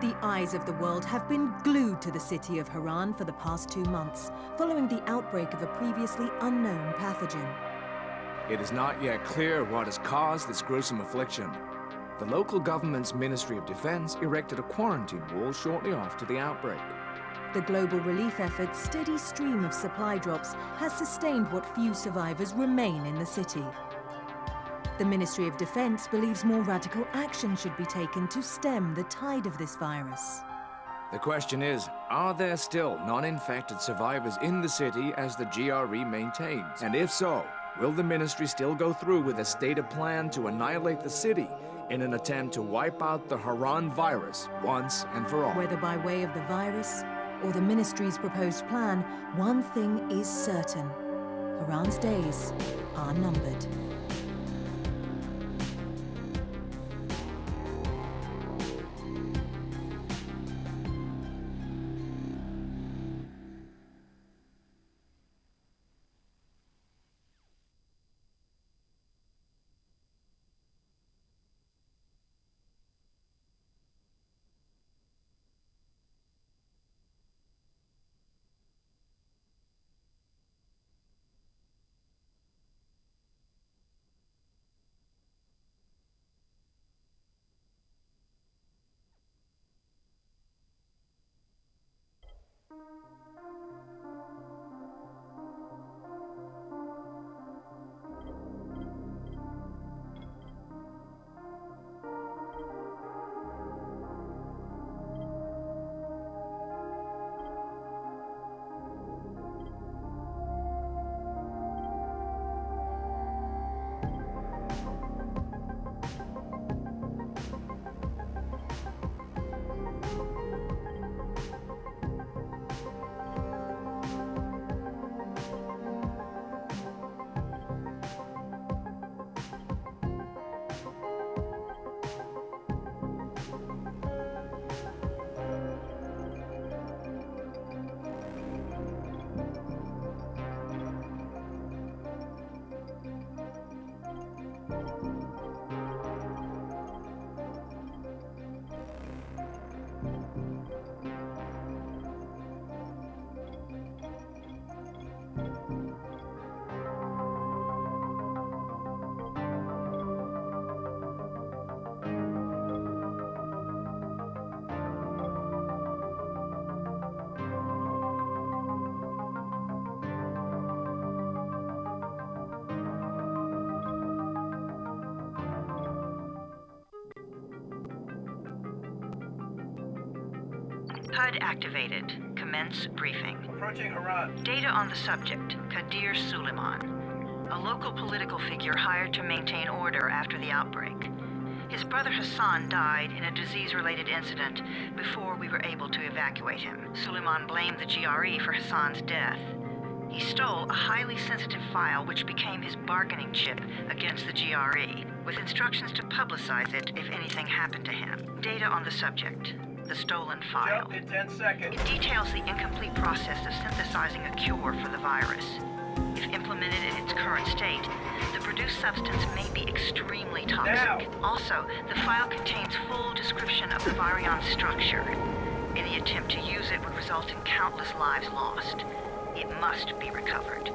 The eyes of the world have been glued to the city of Harran for the past 2 months, following the outbreak of a previously unknown pathogen. It is not yet clear what has caused this gruesome affliction. The local government's Ministry of Defense erected a quarantine wall shortly after the outbreak. The global relief effort's steady stream of supply drops has sustained what few survivors remain in the city. The Ministry of Defense believes more radical action should be taken to stem the tide of this virus. The question is, are there still non-infected survivors in the city as the GRE maintains? And if so, will the Ministry still go through with a stated plan to annihilate the city in an attempt to wipe out the Harran virus once and for all? Whether by way of the virus or the Ministry's proposed plan, one thing is certain. Harran's days are numbered. HUD activated. Commence briefing. Approaching Harran. Data on the subject, Kadir Suleiman, a local political figure hired to maintain order after the outbreak. His brother Hassan died in a disease-related incident before we were able to evacuate him. Suleiman blamed the GRE for Hassan's death. He stole a highly sensitive file which became his bargaining chip against the GRE, with instructions to publicize it if anything happened to him. Data on the subject. The stolen file. Jump in 10 seconds. It details the incomplete process of synthesizing a cure for the virus. If implemented in its current state, the produced substance may be extremely toxic. Now. Also, the file contains full description of the virion structure. Any attempt to use it would result in countless lives lost. It must be recovered.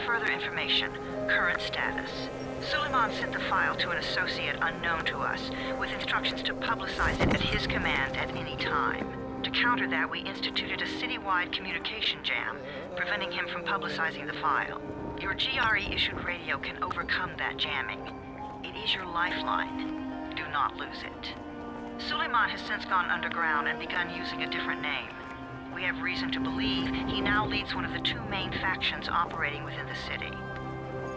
Further information, current status. Suleiman sent the file to an associate unknown to us, with instructions to publicize it at his command at any time. To counter that, we instituted a citywide communication jam, preventing him from publicizing the file. Your GRE-issued radio can overcome that jamming. It is your lifeline. Do not lose it. Suleiman has since gone underground and begun using a different name. We have reason to believe he now leads one of the 2 main factions operating within the city.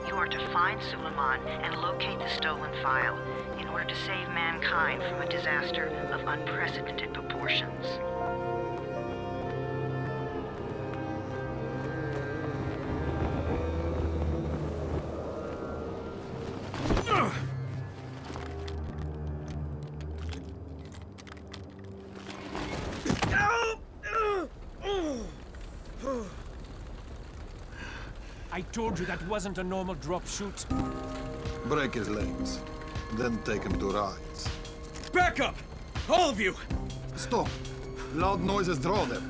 You are to find Suleiman and locate the stolen file in order to save mankind from a disaster of unprecedented proportions. I told you that wasn't a normal drop shoot. Break his legs, then take him to rides. Back up! All of you! Stop. Loud noises draw them.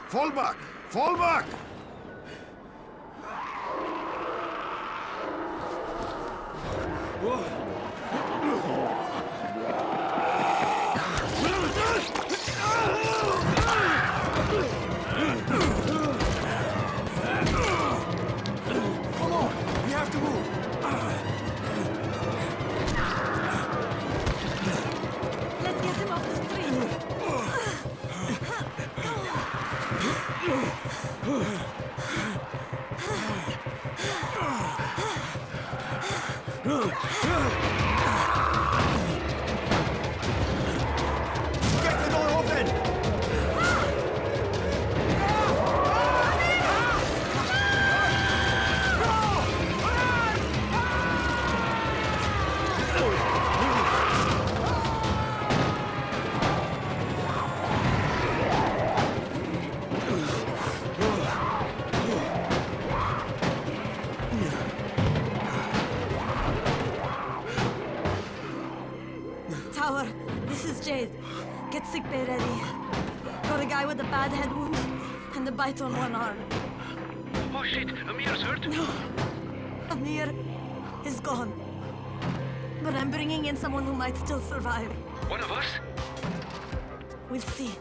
Fall back! Fall back! Come on! We have to move! Let's get him off the street. Get the door open! Tower, this is Jade. Get sickbay ready. Got a guy with a bad head wound and a bite on one arm. Oh shit, Amir's hurt? Amir is gone. But I'm bringing in someone who might still survive. One of us? We'll see.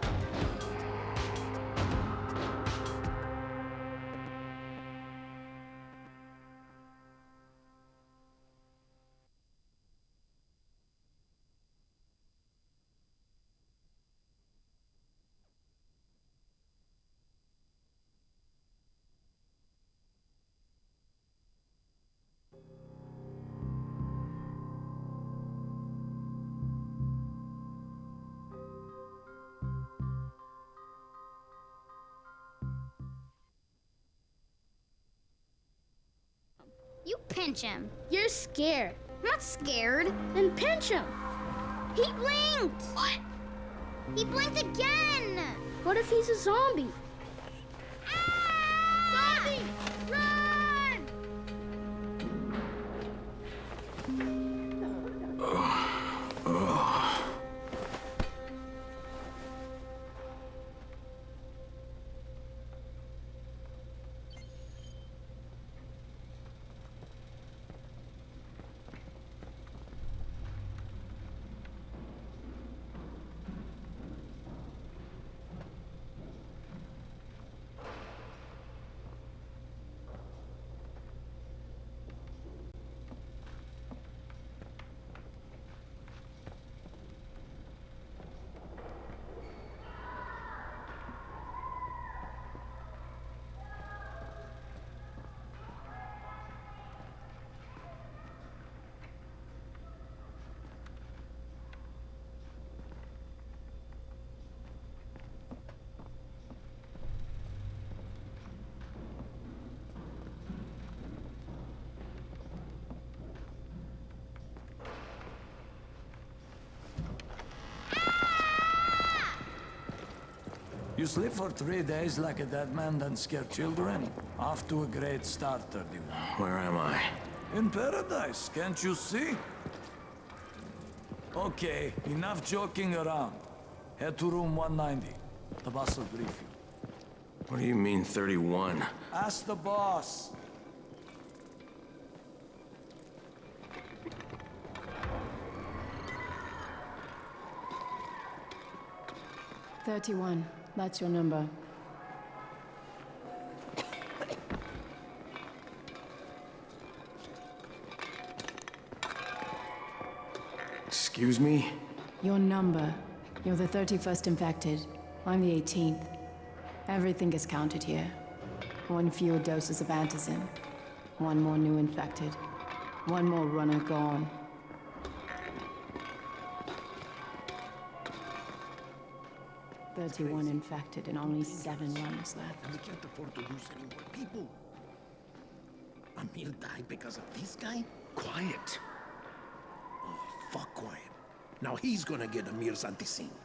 You pinch him. You're scared. I'm not scared. Then pinch him. He blinked. What? He blinked again. What if he's a zombie? Ah! Zombie! Run! You sleep for 3 days like a dead man, then scare children? Off to a great start, 31. Where am I? In paradise, can't you see? Okay, enough joking around. Head to room 190. The boss will brief you. What do you mean, 31? Ask the boss. "31. That's your number." Excuse me? Your number. You're the 31st infected. I'm the 18th. Everything is counted here. 1 fewer doses of antizin. 1 more new infected. 1 more runner gone. "31 infected and only 7 runners left." And we can't afford to lose any more people. Amir died because of this guy? Quiet. Oh, fuck quiet. Now he's gonna get Amir's anti-scene.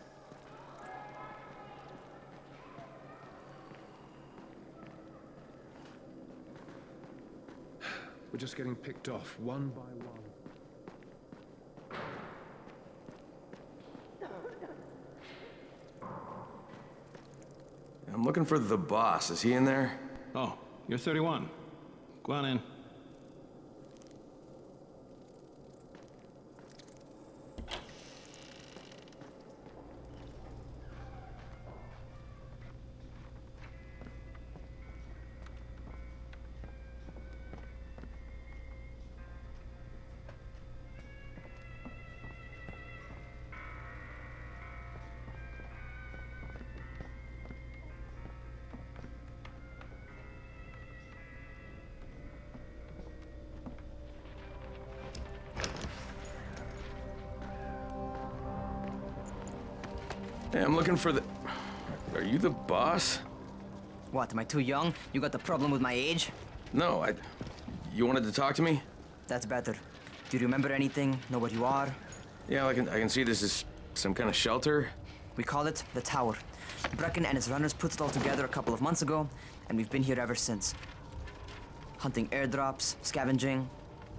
We're just getting picked off, one by one. I'm looking for the boss. Is he in there? Oh, you're 31. Go on in. Hey, I'm looking for the... Are you the boss? What, am I too young? You got the problem with my age? No, You wanted to talk to me? That's better. Do you remember anything? Know what you are? Yeah, I can see this is some kind of shelter. We call it the Tower. Brecken and his runners put it all together a couple of months ago, and we've been here ever since. Hunting airdrops, scavenging,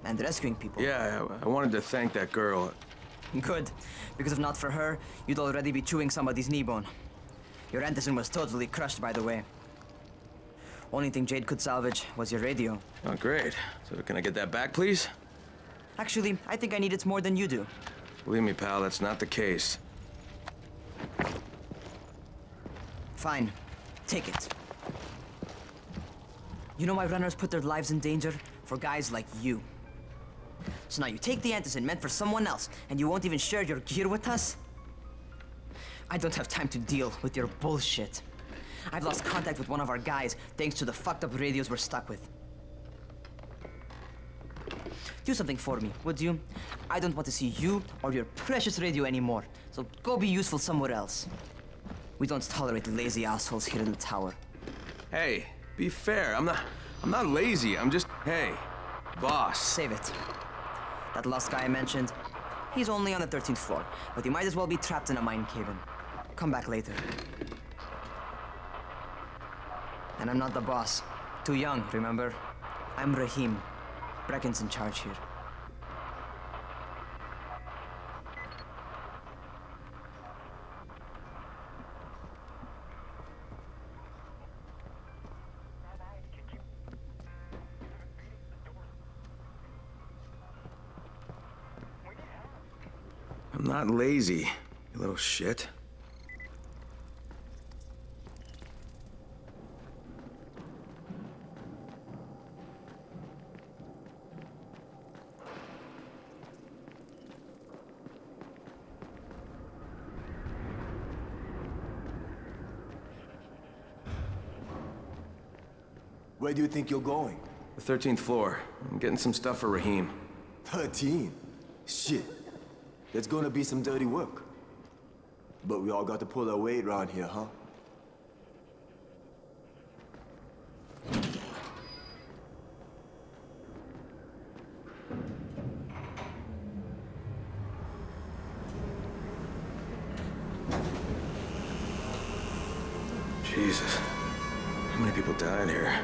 and rescuing people. Yeah, I wanted to thank that girl. Good, because if not for her, you'd already be chewing somebody's knee bone. Your Anderson was totally crushed, by the way. Only thing Jade could salvage was your radio. Oh, great. So can I get that back, please? Actually, I think I need it more than you do. Believe me, pal, that's not the case. Fine. Take it. You know why runners put their lives in danger? For guys like you. So now you take the Anderson meant for someone else, and you won't even share your gear with us? I don't have time to deal with your bullshit. I've lost contact with one of our guys thanks to the fucked up radios we're stuck with. Do something for me, would you? I don't want to see you or your precious radio anymore, so go be useful somewhere else. We don't tolerate lazy assholes here in the tower. Hey, be fair. I'm not lazy. I'm just, hey, boss. Save it. That last guy I mentioned, he's only on the 13th floor, but he might as well be trapped in a mine cave-in. Come back later. And I'm not the boss. Too young, remember? I'm Rahim. Brecken's in charge here. I'm not lazy, you little shit. Where do you think you're going? The 13th floor. I'm getting some stuff for Rahim. 13? Shit. There's gonna be some dirty work. But we all got to pull our weight around here, huh? Jesus. How many people died here?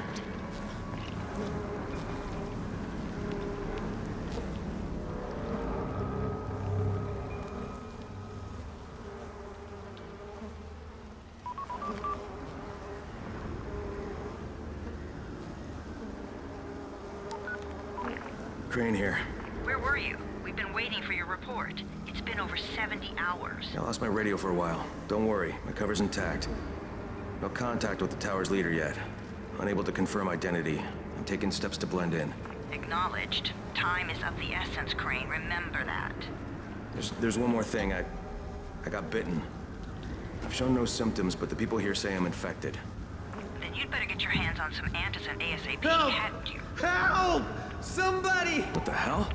Crane here. Where were you? We've been waiting for your report. It's been over 70 hours. I lost my radio for a while. Don't worry, my cover's intact. No contact with the tower's leader yet. Unable to confirm identity. I'm taking steps to blend in. Acknowledged. Time is of the essence, Crane. Remember that. There's one more thing. I got bitten. I've shown no symptoms, but the people here say I'm infected. Then you'd better get your hands on some Anderson ASAP, Help! hadn't you? Help! Somebody! What the hell?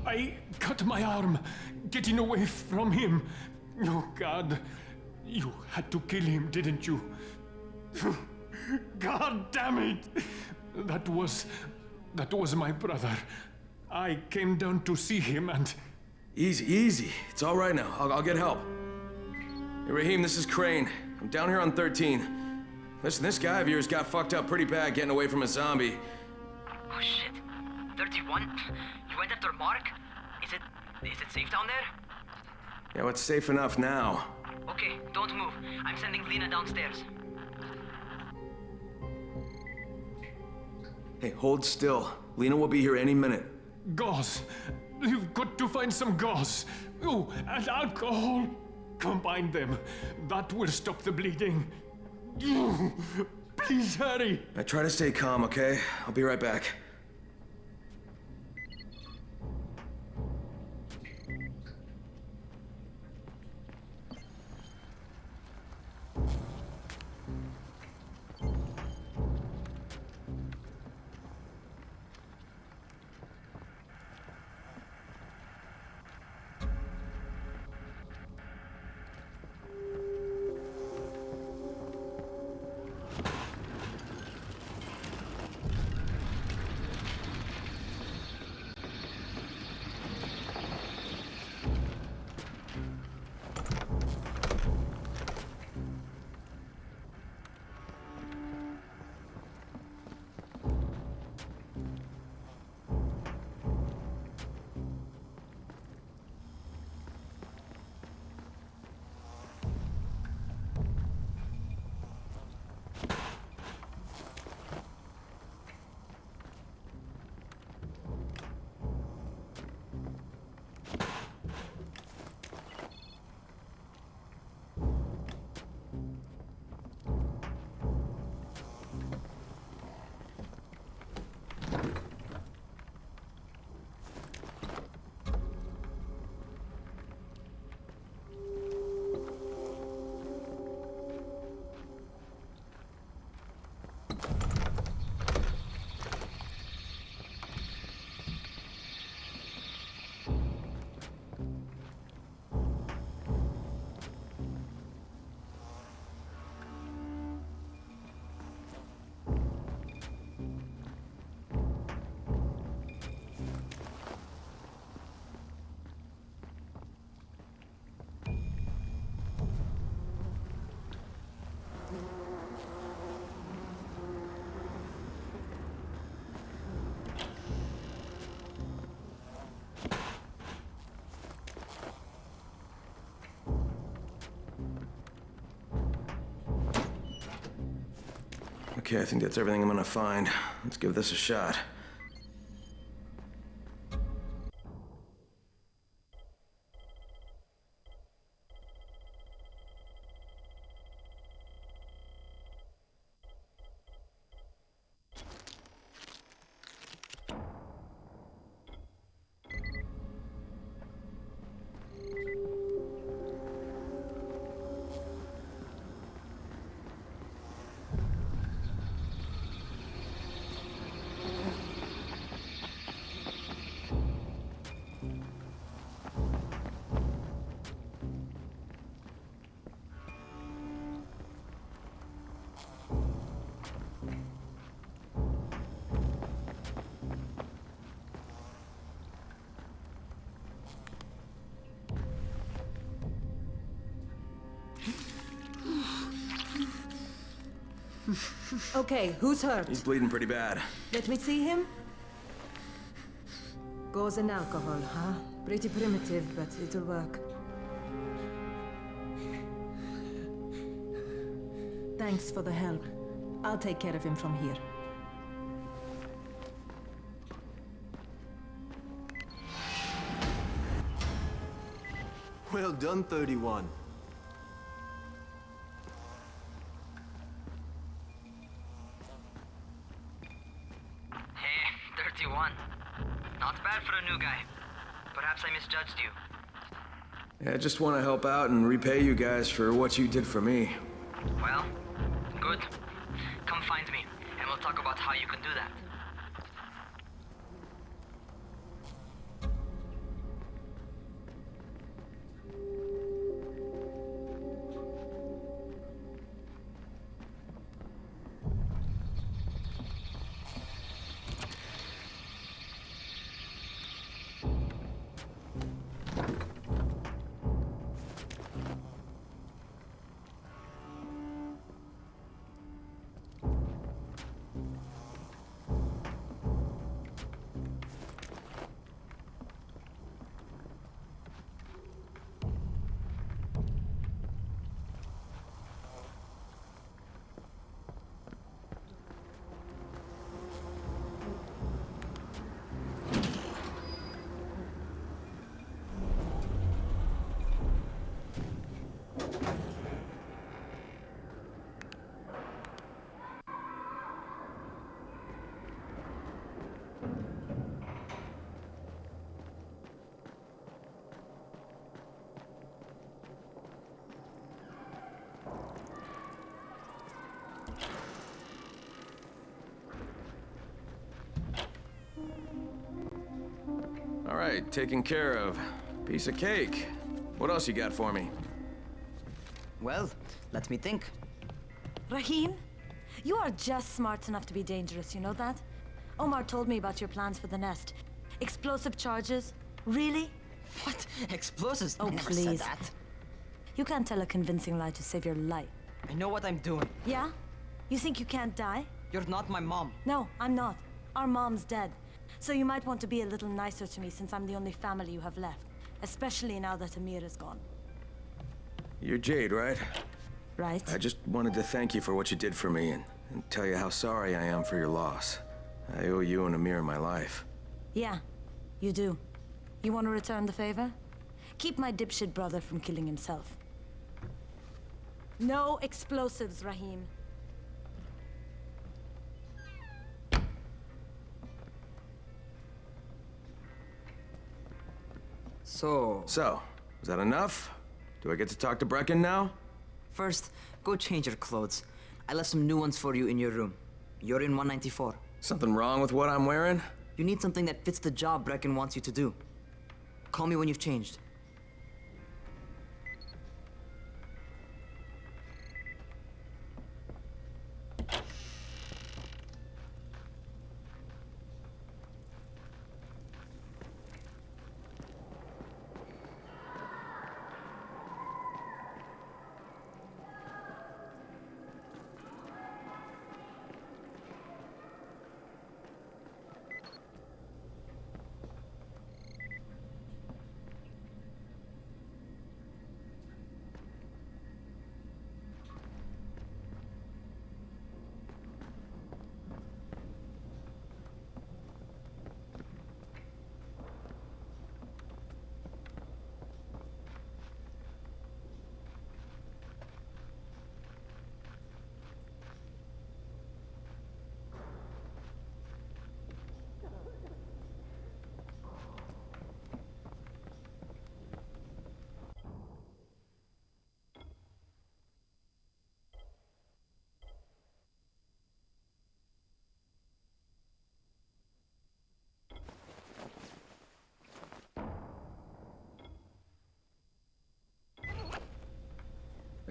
I cut my arm getting away from him. Oh, God. You had to kill him, didn't you? God damn it! That was my brother. I came down to see him and... Easy, easy. It's all right now. I'll get help. Hey, Rahim, this is Crane. I'm down here on 13. Listen, this guy of yours got fucked up pretty bad getting away from a zombie. Oh, shit. 31? You went after Mark? Is it safe down there? Yeah, well, it's safe enough now. Okay, don't move. I'm sending Lena downstairs. Hey, hold still. Lena will be here any minute. Gauze. You've got to find some gauze. Oh, and alcohol. Combine them. That will stop the bleeding. Please hurry. I try to stay calm, okay? I'll be right back. Okay, I think that's everything I'm gonna find. Let's give this a shot. Okay, who's hurt? He's bleeding pretty bad. Let me see him. Gauze and alcohol, huh? Pretty primitive, but it'll work. Thanks for the help. I'll take care of him from here. Well done, 31. Not bad for a new guy. Perhaps I misjudged you. Yeah, I just want to help out and repay you guys for what you did for me. Well, good. Come find me, and we'll talk about how you can do that. right, taken care of. Piece of cake. What else you got for me? Well, let me think. Rahim, you are just smart enough to be dangerous, you know that? Omar told me about your plans for the nest. Explosive charges? Really? What? Explosives? Oh, I never please. said that. You can't tell a convincing lie to save your life. I know what I'm doing. Yeah? You think you can't die? You're not my mom. No, I'm not. Our mom's dead. So you might want to be a little nicer to me since I'm the only family you have left. Especially now that Amir is gone. You're Jade, right? Right. I just wanted to thank you for what you did for me and tell you how sorry I am for your loss. I owe you and Amir my life. Yeah, you do. You want to return the favor? Keep my dipshit brother from killing himself. No explosives, Rahim. So, is that enough? Do I get to talk to Brecken now? First, go change your clothes. I left some new ones for you in your room. You're in 194. Something wrong with what I'm wearing? You need something that fits the job Brecken wants you to do. Call me when you've changed.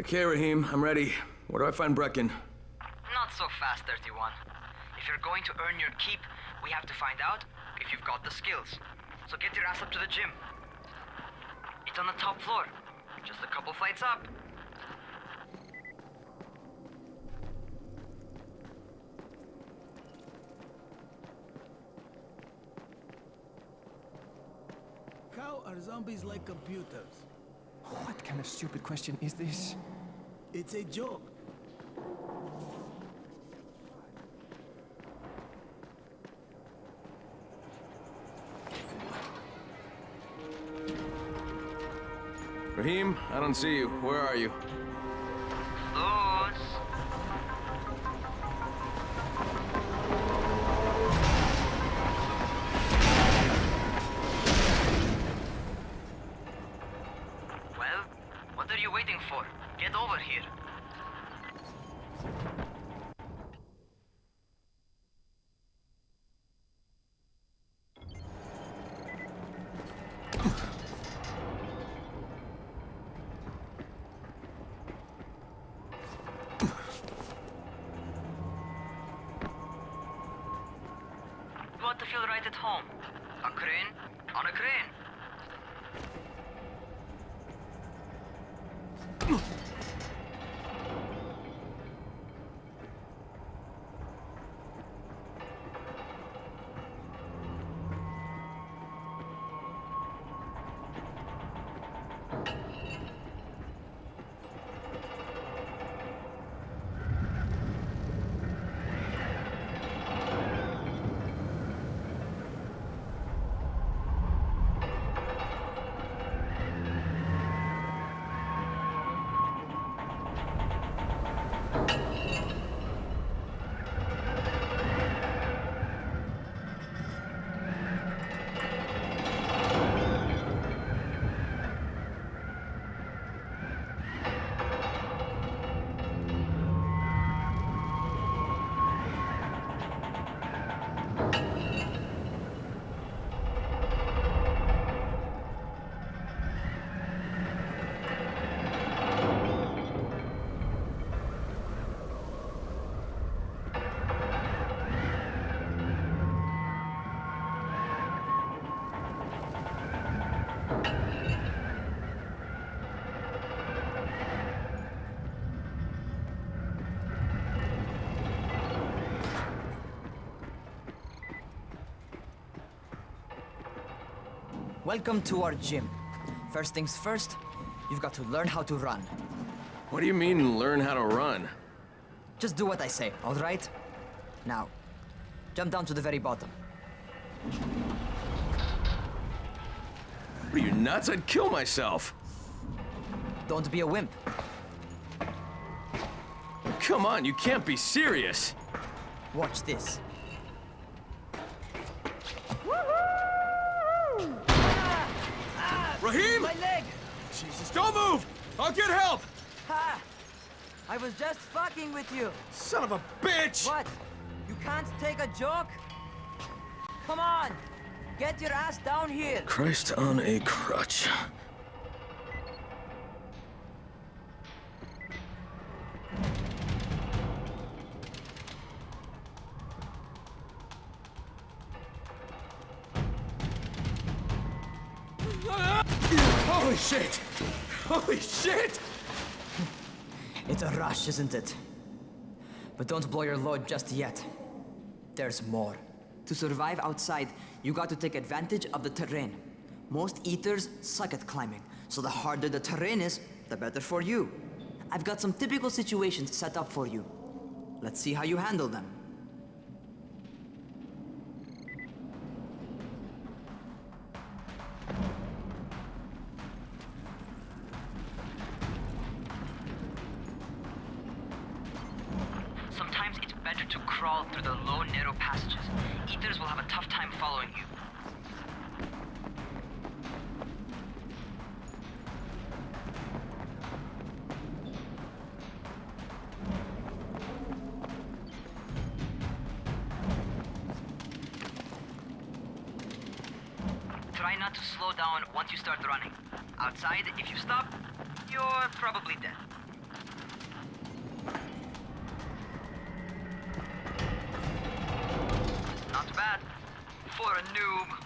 Okay, Rahim, I'm ready. Where do I find Brecken? Not so fast, 31. If you're going to earn your keep, we have to find out if you've got the skills. So get your ass up to the gym. It's on the top floor. Just a couple flights up. How are zombies like computers? What kind of stupid question is this? It's a joke. Rahim, I don't see you. Where are you? Luz. Well, what are you waiting for? Get over here. You want to feel right at home. A crane on a crane. Welcome to our gym. First things first, you've got to learn how to run. What do you mean, learn how to run? Just do what I say, all right? Now, jump down to the very bottom. What are you, nuts? I'd kill myself. Don't be a wimp. Come on, you can't be serious. Watch this. Raheem! My leg! Jesus, don't move! I'll get help! Ha! I was just fucking with you. Son of a bitch! What? You can't take a joke? Come on! Get your ass down here! Christ on a crutch. Holy shit! Holy shit! It's a rush, isn't it? But don't blow your load just yet. There's more. To survive outside, you got to take advantage of the terrain. Most eaters suck at climbing, so the harder the terrain is, the better for you. I've got some typical situations set up for you. Let's see how you handle them. Sometimes it's better to crawl through the low, narrow passages. Eaters will have a tough time following you. Try not to slow down once you start running. Outside, if you stop, you're probably dead. Not bad for a noob.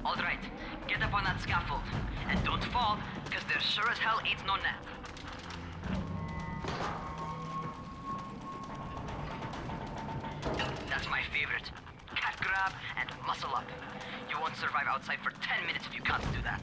All right, get up on that scaffold. And don't fall, because there sure as hell ain't no net. That's my favorite. Cat grab and muscle up. You won't survive outside for 10 minutes if you can't do that.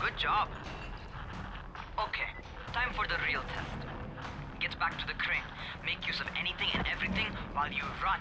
Good job. Okay, time for the real test. Get back to the crane. Make use of anything and everything while you run.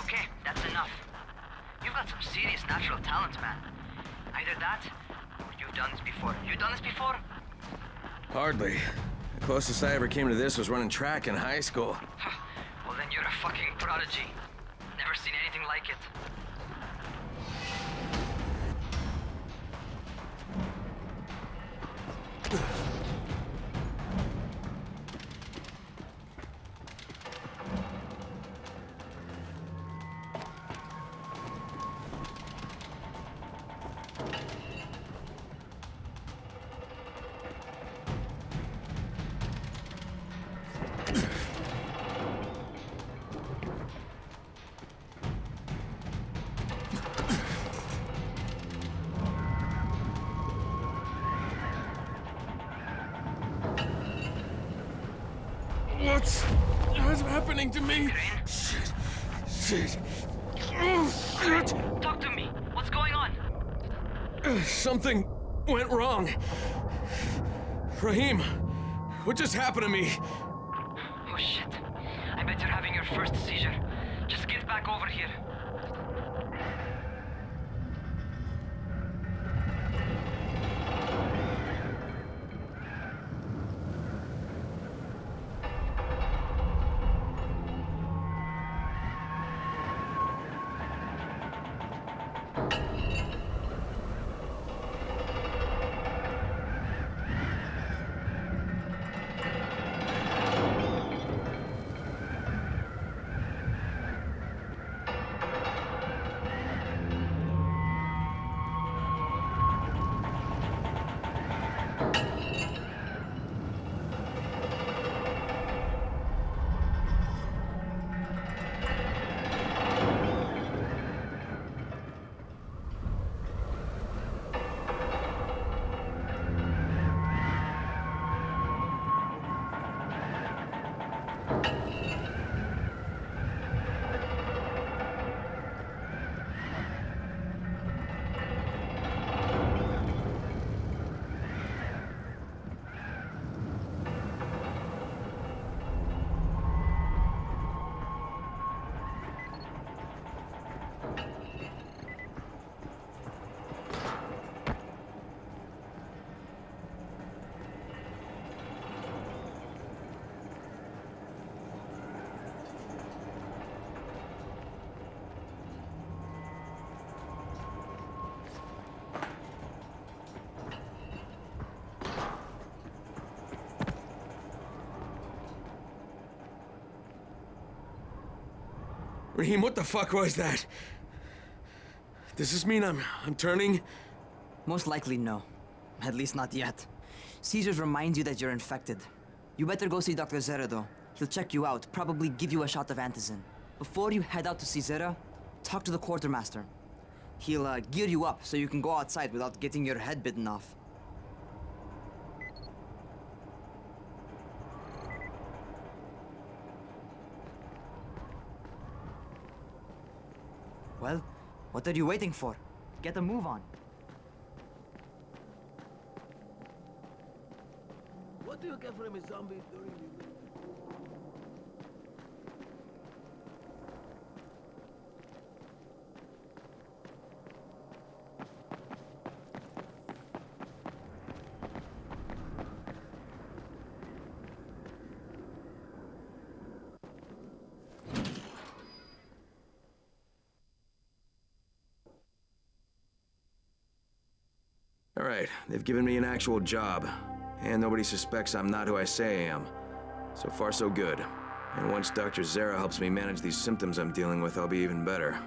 Okay, that's enough. You've got some serious natural talent, man. Either that, or you've done this before. You done this before? Hardly. The closest I ever came to this was running track in high school. Well, then you're a fucking prodigy. Never seen anything like it. What's happening to me? Shit. Shit. Oh, shit. Talk to me. What's going on? Something went wrong. Rahim, what just happened to me? Oh shit. I bet you're having your first seizure. Just get back over here. Rahim, what the fuck was that? Does this mean I'm turning? Most likely no. At least not yet. Seizures remind you that you're infected. You better go see Dr. Zere though. He'll check you out, probably give you a shot of antizin. Before you head out to see Zere, talk to the quartermaster. He'll gear you up so you can go outside without getting your head bitten off. Well, what are you waiting for? Get a move on. What do you get from a zombie during the... All right, they've given me an actual job. And nobody suspects I'm not who I say I am. So far, so good. And once Dr. Zere helps me manage these symptoms I'm dealing with, I'll be even better.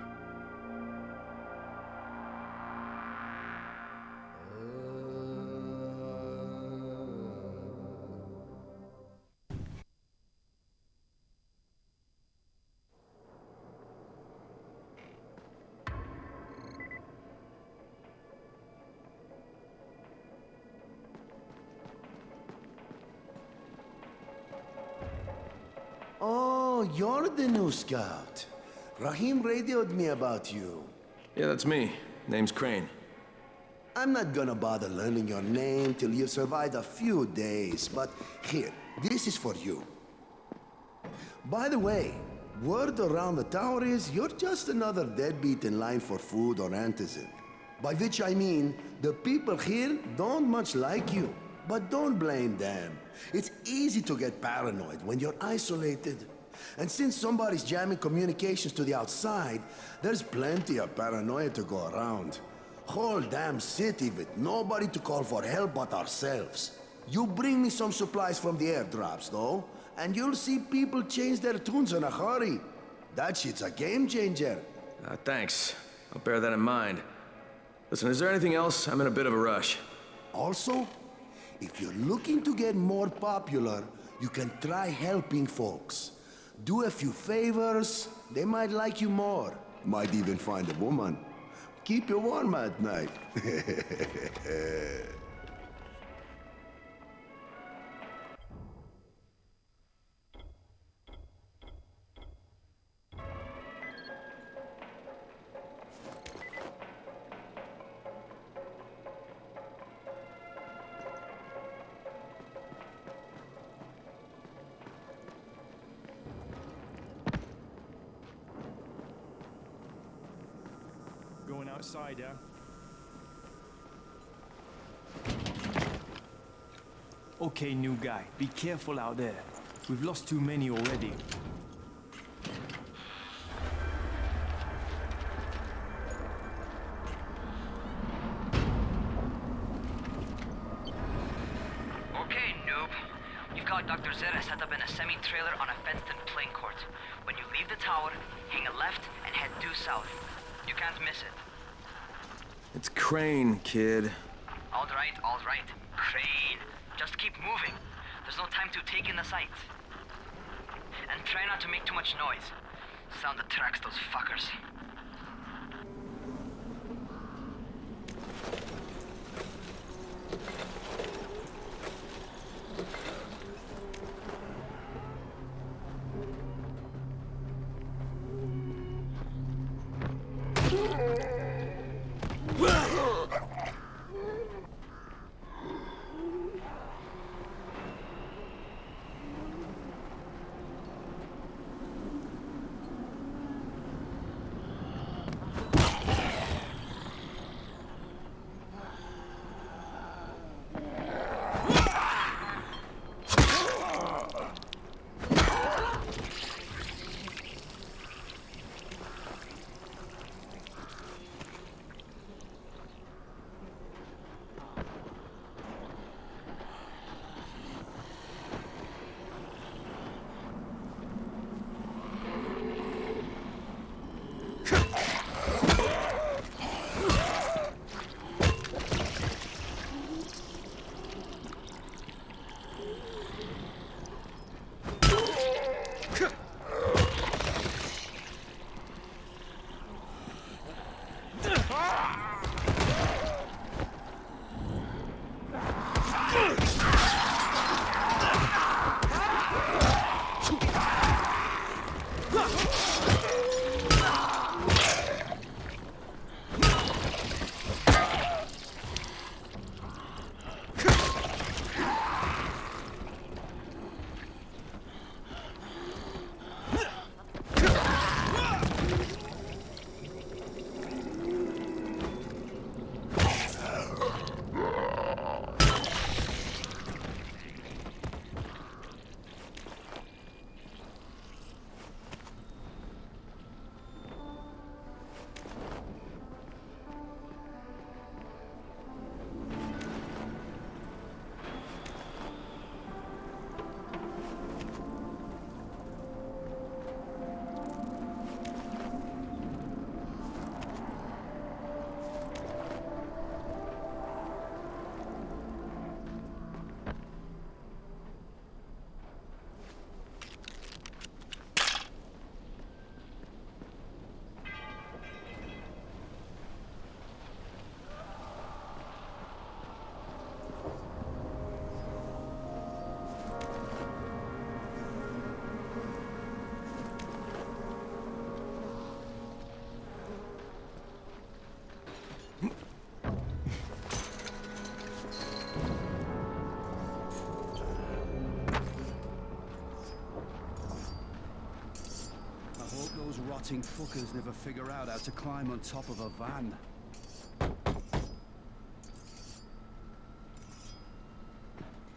Oh, you're the new scout. Rahim radioed me about you. Yeah, that's me. Name's Crane. I'm not gonna bother learning your name till you've survived a few days, but here, this is for you. By the way, word around the tower is you're just another deadbeat in line for food or antizin. By which I mean, the people here don't much like you. But don't blame them. It's easy to get paranoid when you're isolated. And since somebody's jamming communications to the outside, there's plenty of paranoia to go around. Whole damn city with nobody to call for help but ourselves. You bring me some supplies from the airdrops, though, and you'll see people change their tunes in a hurry. That shit's a game changer. Thanks. I'll bear that in mind. Listen, is there anything else? I'm in a bit of a rush. Also, if you're looking to get more popular, you can try helping folks. Do a few favors, they might like you more. Might even find a woman. Keep you warm at night. outsider. Okay, new guy, be careful out there. We've lost too many already. Okay, noob. You've got Dr. Zere set up in a semi-trailer on a fenced-in playing court. When you leave the tower, hang a left and head due south. You can't miss it. It's Crane, kid. All right. Crane. Just keep moving. There's no time to take in the sights. And try not to make too much noise. Sound attracts those fuckers. Those rotting fuckers never figure out how to climb on top of a van.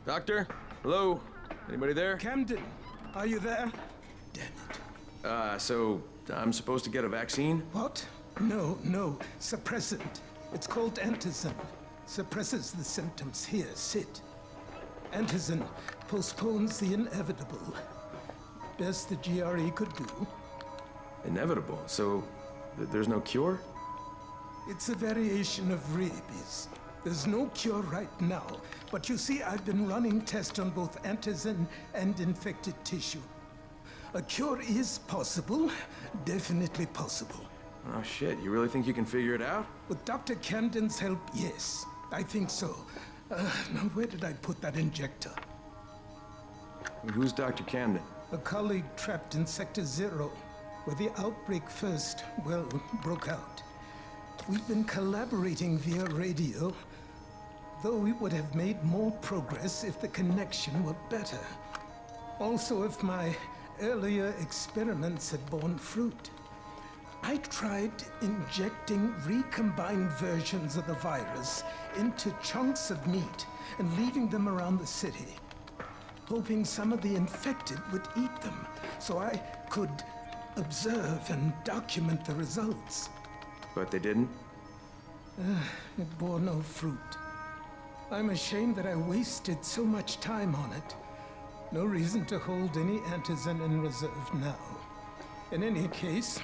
Doctor? Hello? Anybody there? Camden, are you there? So I'm supposed to get a vaccine? What? No. Suppressant. It's called Antizin. Suppresses the symptoms. Here, sit. Antizin postpones the inevitable. Best the GRE could do. Inevitable? So there's no cure? It's a variation of rabies. There's no cure right now, but you see, I've been running tests on both Antizin and infected tissue. A cure is possible, definitely possible. Oh shit, you really think you can figure it out? With Dr. Camden's help, yes. I think so. Now where did I put that injector? Who's Dr. Camden? A colleague trapped in Sector 0, where the outbreak first, well, broke out. We've been collaborating via radio, though we would have made more progress if the connection were better. Also, if my earlier experiments had borne fruit. I tried injecting recombined versions of the virus into chunks of meat and leaving them around the city, hoping some of the infected would eat them so I could observe and document the results. But they didn't? It bore no fruit. I'm ashamed that I wasted so much time on it. No reason to hold any Antizin in reserve now. In any case,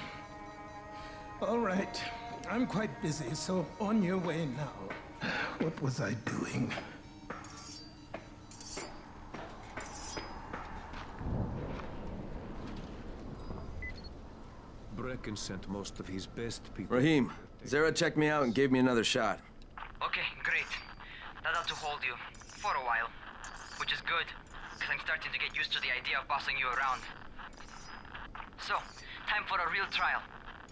all right, I'm quite busy, so on your way now. What was I doing? Brecken sent most of his best people. Rahim, Zere checked me out and gave me another shot. Okay, great. That ought to hold you. For a while. Which is good, because I'm starting to get used to the idea of bossing you around. So, time for a real trial.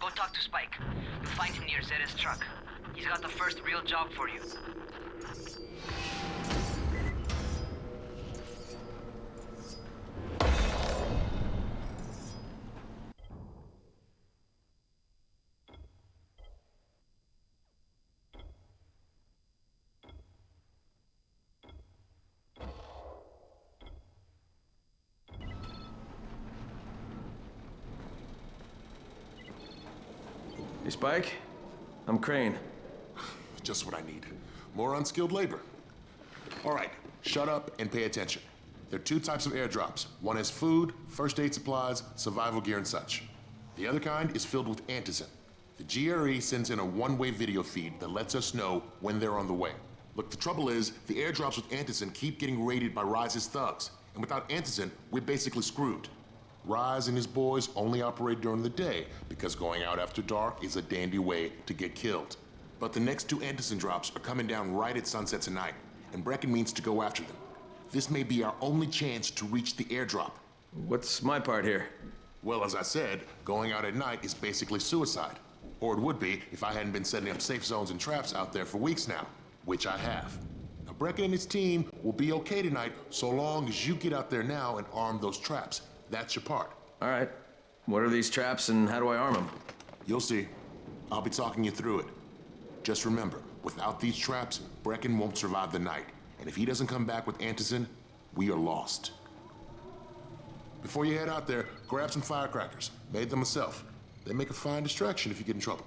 Go talk to Spike. You'll find him near Zere's truck. He's got the first real job for you. Hey, Spike? I'm Crane. Just what I need. More unskilled labor. All right, shut up and pay attention. There are two types of airdrops. One is food, first aid supplies, survival gear and such. The other kind is filled with Antizin. The GRE sends in a one-way video feed that lets us know when they're on the way. Look, the trouble is, the airdrops with Antizin keep getting raided by Rise's thugs. And without Antizin, we're basically screwed. Rise and his boys only operate during the day because going out after dark is a dandy way to get killed. But the next two Antizin drops are coming down right at sunset tonight, and Brecken means to go after them. This may be our only chance to reach the airdrop. What's my part here? Well, as I said, going out at night is basically suicide. Or it would be if I hadn't been setting up safe zones and traps out there for weeks now, which I have. Now, Brecken and his team will be okay tonight so long as you get out there now and arm those traps. That's your part. All right. What are these traps and how do I arm them? You'll see. I'll be talking you through it. Just remember, without these traps, Brecken won't survive the night. And if he doesn't come back with Antizin, we are lost. Before you head out there, grab some firecrackers. Made them myself. They make a fine distraction if you get in trouble.